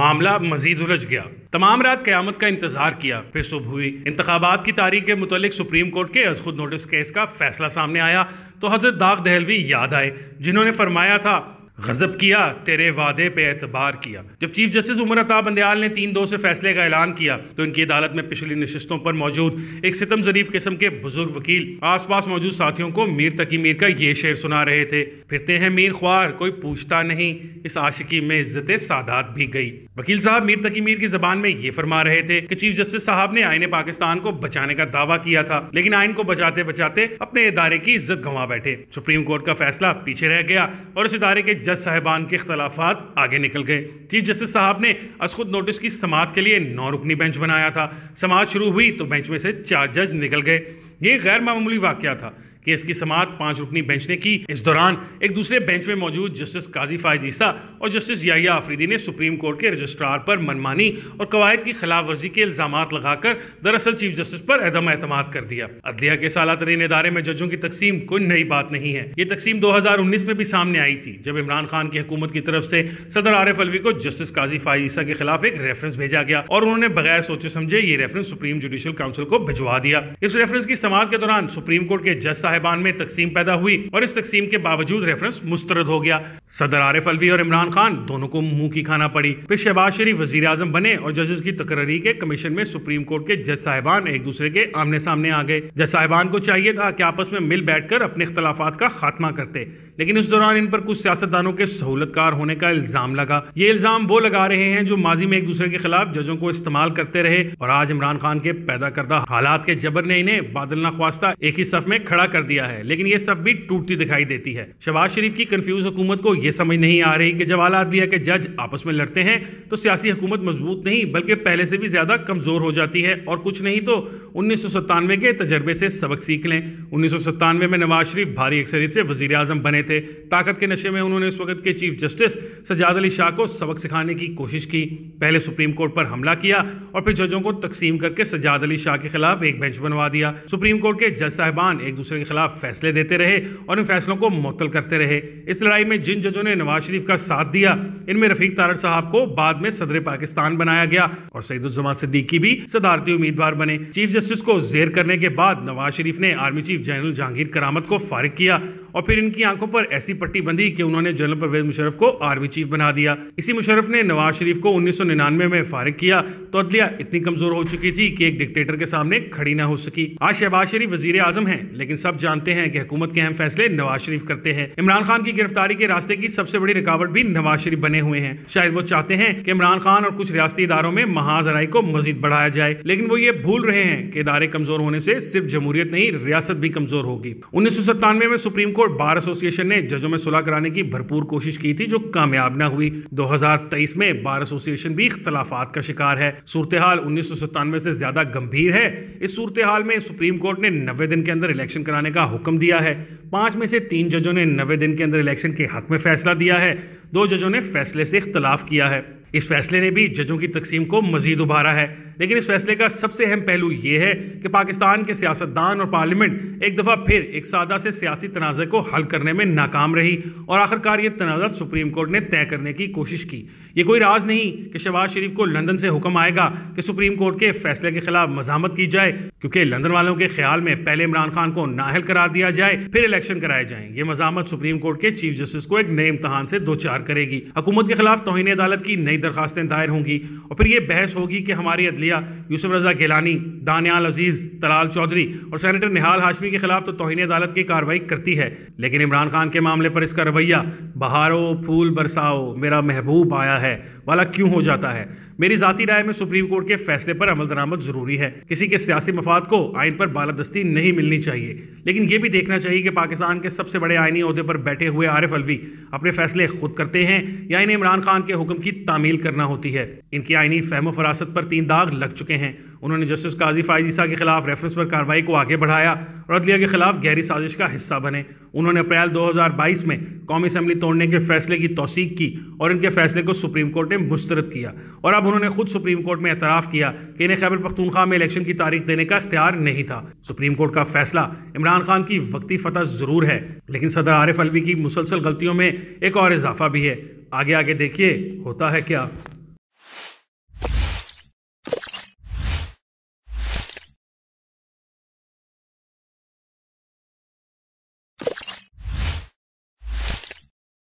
मामला मजीद उलझ गया। तमाम रात क़यामत का इंतजार किया, फिर सुबह हुई। इंतखाबात की तारीख के मुतालिक सुप्रीम कोर्ट के खुद नोटिस केस का फैसला सामने आया तो हजरत दाग दहलवी याद आए, जिन्होंने फरमाया था, गजब किया तेरे वादे पे एतबार किया। जब चीफ जस्टिस उमर अता बंदयाल ने 3-2 से फैसले का ऐलान किया तो इनकी अदालत में पिछली नशिस्तों पर मौजूद एक सितम ज़रीफ किस्म के बुजुर्ग वकील आसपास मौजूद साथियों को मीर तकी मीर का ये शेर सुना रहे थे, फिरते हैं मीर ख्वार कोई पूछता नहीं, इस आशिकी में इज्जत सादात भी गई। वकील साहब मीर तकी मीर की जबान में ये फरमा रहे थे कि चीफ जस्टिस साहब ने आईने पाकिस्तान को बचाने का दावा किया था, लेकिन आइन को बचाते बचाते अपने इदारे की इज्जत गंवा बैठे। सुप्रीम कोर्ट का फैसला पीछे रह गया और इस इदारे के जज साहिबान के इख्तलाफात आगे निकल गए। चीफ जस्टिस साहब ने खुद नोटिस की समाअत के लिए 9 रुकनी बेंच बनाया था। समाअत शुरू हुई तो बेंच में से 4 जज निकल गए। ये गैर मामूली वाकया था। केस की समाअत 5 रुकनी बेंच ने की। इस दौरान एक दूसरे बेंच में मौजूद जस्टिस काजी फायज ईसा और जस्टिस याहिया आफरीदी ने सुप्रीम कोर्ट के रजिस्ट्रार पर मनमानी और कवायद की खिलाफ वर्जी के इल्जामात लगाकर दरअसल चीफ जस्टिस पर अदम एतमाद कर दिया। अदलिया के साला तरीन इदारे में जजों की तकसीम कोई नई बात नहीं है। ये तकसीम 2019 में भी सामने आई थी, जब इमरान खान की हुकूमत की तरफ से सदर आरिफ अलवी को जस्टिस काजी फायज ईसा के खिलाफ एक रेफरेंस भेजा गया और उन्होंने बगैर सोचे समझे ये रेफरेंस सुप्रीम जुडिशल काउंसिल को भिजवा दिया। इस रेफरेंस की समाअत के दौरान सुप्रीम कोर्ट के जज साहिबान में तकसीम पैदा हुई और इस तकसीम के बावजूद रेफरेंस मुस्तरद हो गया। सदर आरिफ अलवी और इमरान खान दोनों को मुंह की खाना पड़ी। फिर शहबाज शरीफ वजीर आजम बने और जजेस की तकर्री के कमीशन में सुप्रीम कोर्ट के जज साहिबान एक दूसरे के आमने सामने आ गए। जज साहिबान को चाहिए था कि आपस में मिल बैठकर अपने इख्तलाफात का खात्मा करते, लेकिन इस दौरान इन पर कुछ सियासतदानों के सहूलतकार होने का इल्जाम लगा। ये इल्जाम वो लगा रहे हैं जो माजी में एक दूसरे के खिलाफ जजों को इस्तेमाल करते रहे और आज इमरान खान के पैदा करदा हालात के जबर ने इन्हें बादल ना ख्वास्ता एक ही सफ में खड़ा कर दिया है, लेकिन ये सब भी टूटती दिखाई देती है। शहबाज शरीफ की कंफ्यूज हुकूमत को यह समझ नहीं आ रही कि जब आला अदलिया के जज आपस में लड़ते हैं तो सियासी हुकूमत मजबूत नहीं बल्कि पहले से भी ज्यादा कमजोर हो जाती है और कुछ नहीं तो 1997 के तजर्बे से सबक सीख लें। 1997 में नवाज शरीफ भारी अक्सरियत से वजीर आजम बने थे। ताकत के नशे में उन्होंने उस वक्त के चीफ जस्टिस सज्जाद अली शाह को सबक सिखाने की कोशिश की। पहले सुप्रीम कोर्ट पर हमला किया और फिर जजों को तकसीम करके सज्जाद अली शाह के खिलाफ एक बेंच बनवा दिया। सुप्रीम कोर्ट के जज साहिबान एक दूसरे के खिलाफ फैसले देते रहे और इन फैसलों को मुअत्तल करते रहे। इस लड़ाई में जिन जजों ने नवाज शरीफ का साथ दिया, इनमें रफीक तारड़ साहब को बाद में सदर पाकिस्तान बनाया गया और सईदुज्जमान सिद्दीकी भी सदारती उम्मीदवार बने। चीफ जस्टिस को जेर करने के बाद नवाज शरीफ ने आर्मी चीफ जनरल जहांगीर करामत को फारिग किया और फिर इनकी आंखों पर ऐसी पट्टी बंधी कि उन्होंने जनरल परवेज मुशर्रफ को आर्मी चीफ बना दिया। इसी मुशर्रफ ने नवाज शरीफ को 1999 में फारिग किया तो अदलिया इतनी कमजोर हो चुकी थी कि एक डिक्टेटर के सामने खड़ी ना हो सकी। आज शहबाज शरीफ वजीर आजम हैं, लेकिन सब जानते हैं कि हुकूमत के अहम फैसले नवाज शरीफ करते हैं। इमरान खान की गिरफ्तारी के रास्ते की सबसे बड़ी रुकावट भी नवाज शरीफ बने हुए हैं। शायद वो चाहते हैं कि इमरान खान और कुछ रियासती इदारों में महाजराई को मजीद बढ़ाया जाए, लेकिन वो ये भूल रहे हैं कि इदारे कमजोर होने से सिर्फ जमहूरियत नहीं रियासत भी कमजोर होगी। 1997 में सुप्रीम कोर्ट बार एसोसिएशन ने जजों में सुलह कराने की भरपूर कोशिश की थी जो कामयाब न हुई। 2023 में बार एसोसिएशन भी इख्तलाफात का शिकार है। सूरत हाल 1997 से ज्यादा गंभीर है। इस सूरत हाल में सुप्रीम कोर्ट ने 90 दिन के अंदर इलेक्शन कराने का हुक्म दिया है। 5 में से 3 जजों ने 90 दिन के अंदर इलेक्शन के हक में फैसला दिया है। 2 जजों ने फैसले से इख्तलाफ किया है। इस फैसले ने भी जजों की तकसीम को मजीद उभारा है, लेकिन इस फैसले का सबसे अहम पहलू यह है कि पाकिस्तान के सियासतदान और पार्लियामेंट एक दफ़ा फिर एक सादा से सियासी तनाज़े को हल करने में नाकाम रही और आखिरकार ये तनाज़ा सुप्रीम कोर्ट ने तय करने की कोशिश की। ये कोई राज नहीं कि शहबाज शरीफ को लंदन से हुक्म आएगा कि सुप्रीम कोर्ट के फैसले के खिलाफ मज़ामत की जाए, क्योंकि लंदन वालों के ख्याल में पहले इमरान खान को नाअहल करार दिया जाए फिर इलेक्शन कराए जाएं। ये मज़ामत सुप्रीम कोर्ट के चीफ जस्टिस को एक नए इम्तहान से दो चार करेगी। हुकूमत के खिलाफ तौहीन अदालत की नई दरखास्तें दायर होंगी और फिर ये बहस होगी कि हमारी अदलिया यूसुफ रजा गिलानी, दानियाल अजीज, तलाल चौधरी और सेनेटर निहाल हाशमी के खिलाफ तो तौहीन अदालत की कार्रवाई करती है, लेकिन इमरान खान के मामले पर इसका रवैया बहारो फूल बरसाओ मेरा महबूब आया है वाला क्यों हो जाता है। मेरी जाती राय में सुप्रीम कोर्ट के फैसले पर अमल दरामद जरूरी है। किसी के सियासी मफाद को आइन पर बालादस्ती नहीं मिलनी चाहिए, लेकिन यह भी देखना चाहिए कि पाकिस्तान के सबसे बड़े आइनी ओहदे पर बैठे हुए आरिफ अलवी अपने फैसले खुद करते हैं या इन्हें इमरान खान के हुक्म की तामील करना होती है। इनकी आइनी फहम फरासत पर 3 दाग लग चुके हैं। उन्होंने जस्टिस काजी फायज ईसा के खिलाफ रेफरेंस पर कार्रवाई को आगे बढ़ाया और अदलिया के खिलाफ गहरी साजिश का हिस्सा बने। उन्होंने अप्रैल 2022 में कौमी असम्बली तोड़ने के फैसले की तौसीक की और इनके फैसले को सुप्रीम कोर्ट ने मुस्तरद किया और अब उन्होंने खुद सुप्रीम कोर्ट में एतराफ़ किया कि इन्हें खैबर पख्तूनख्वा में इलेक्शन की तारीख देने का इख्तियार नहीं था। सुप्रीम कोर्ट का फैसला इमरान खान की वक्ती फतह जरूर है, लेकिन सदर आरिफ अलवी की मुसलसल गलतियों में एक और इजाफा भी है। आगे आगे देखिए होता है क्या।